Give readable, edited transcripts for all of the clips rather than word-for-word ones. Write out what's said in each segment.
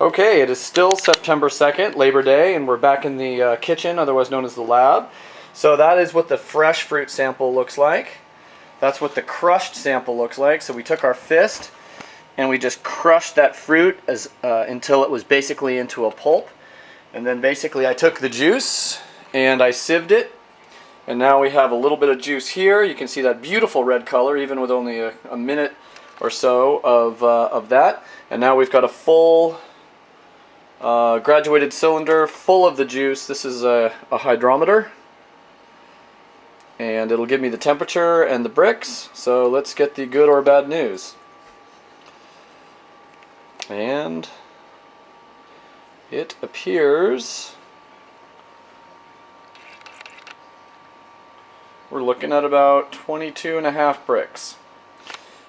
Okay, it is still September 2nd, Labor Day, and we're back in the kitchen, otherwise known as the lab. So that is what the fresh fruit sample looks like. That's what the crushed sample looks like. So we took our fist and we just crushed that fruit until it was basically into a pulp. And then basically I took the juice and I sieved it. And now we have a little bit of juice here. You can see that beautiful red color, even with only a minute or so of that. And now we've got a full graduated cylinder full of the juice. This is a hydrometer, and it'll give me the temperature and the Brix. So let's get the good or bad news. And it appears we're looking at about 22.5 Brix.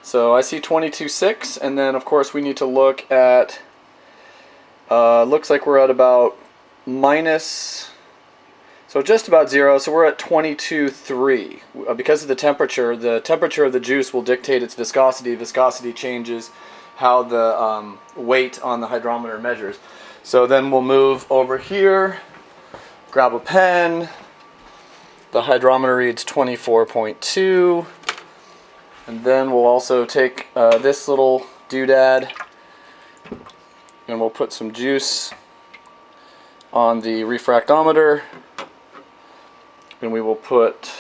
So I see 22.6, and then of course we need to look at looks like we're at about minus, so just about 0, so we're at 22.3. Because of the temperature of the juice will dictate its viscosity. Viscosity changes how the weight on the hydrometer measures. So then we'll move over here, grab a pen. The hydrometer reads 24.2, and then we'll also take this little doodad and we'll put some juice on the refractometer, and we will put,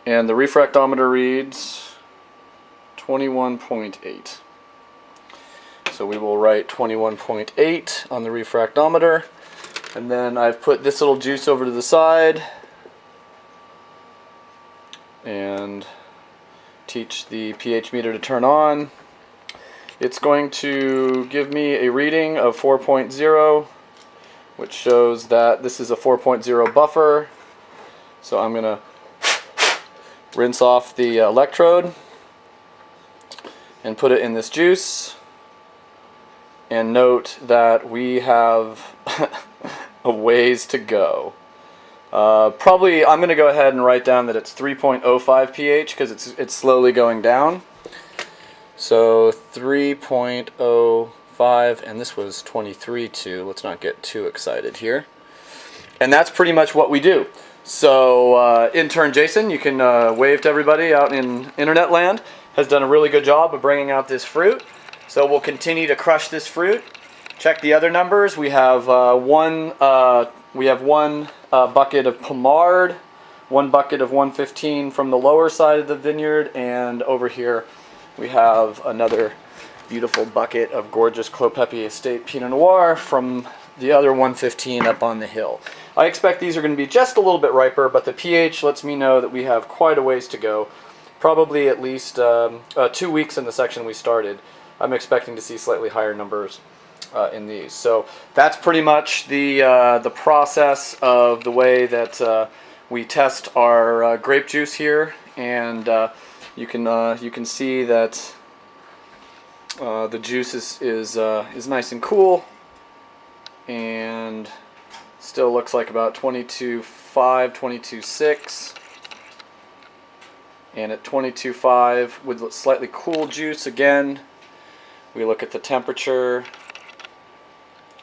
and the refractometer reads 21.8. So we will write 21.8 on the refractometer, and then I've put this little juice over to the side and teach the pH meter to turn on. It's going to give me a reading of 4.0, which shows that this is a 4.0 buffer. So I'm going to rinse off the electrode and put it in this juice. And note that we have a ways to go. Probably I'm going to go ahead and write down that it's 3.05 pH because it's slowly going down. So 3.05, and this was 23.2. Let's not get too excited here. And that's pretty much what we do. So intern Jason, you can wave to everybody out in internet land, has done a really good job of bringing out this fruit. So we'll continue to crush this fruit. Check the other numbers. We have one bucket of Pomard, one bucket of 115 from the lower side of the vineyard, and over here we have another beautiful bucket of gorgeous Clos Pepe Estate Pinot Noir from the other 115 up on the hill. I expect these are going to be just a little bit riper, but the pH lets me know that we have quite a ways to go. Probably at least 2 weeks in the section we started. I'm expecting to see slightly higher numbers in these. So that's pretty much the process of the way that we test our grape juice here, and you can see that the juice is nice and cool, and still looks like about 22.5, 22.6, and at 22.5 with slightly cool juice again, we look at the temperature,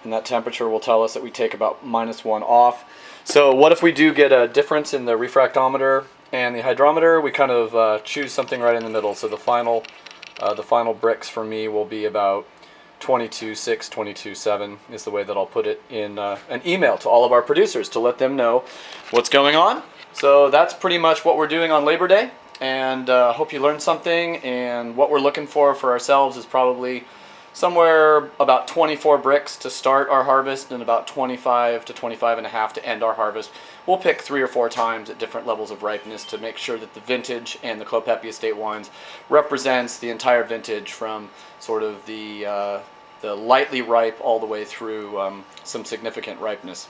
and that temperature will tell us that we take about -1 off. So what if we do get a difference in the refractometer and the hydrometer? We kind of choose something right in the middle. So the final Brix for me will be about 22.6, 22.7 is the way that I'll put it in an email to all of our producers to let them know what's going on. So that's pretty much what we're doing on Labor Day, and hope you learned something. And what we're looking for ourselves is probably somewhere about 24 Brix to start our harvest, and about 25 to 25.5 to end our harvest. We'll pick 3 or 4 times at different levels of ripeness to make sure that the vintage and the Clos Pepe Estate wines represents the entire vintage, from sort of the lightly ripe all the way through some significant ripeness.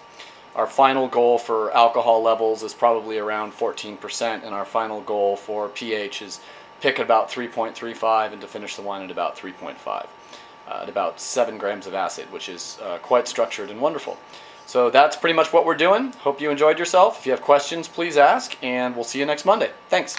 Our final goal for alcohol levels is probably around 14%, and our final goal for pH is pick about 3.35 and to finish the wine at about 3.5. At about 7 grams of acid, which is quite structured and wonderful. So that's pretty much what we're doing. Hope you enjoyed yourself. If you have questions, please ask, and we'll see you next Monday. Thanks.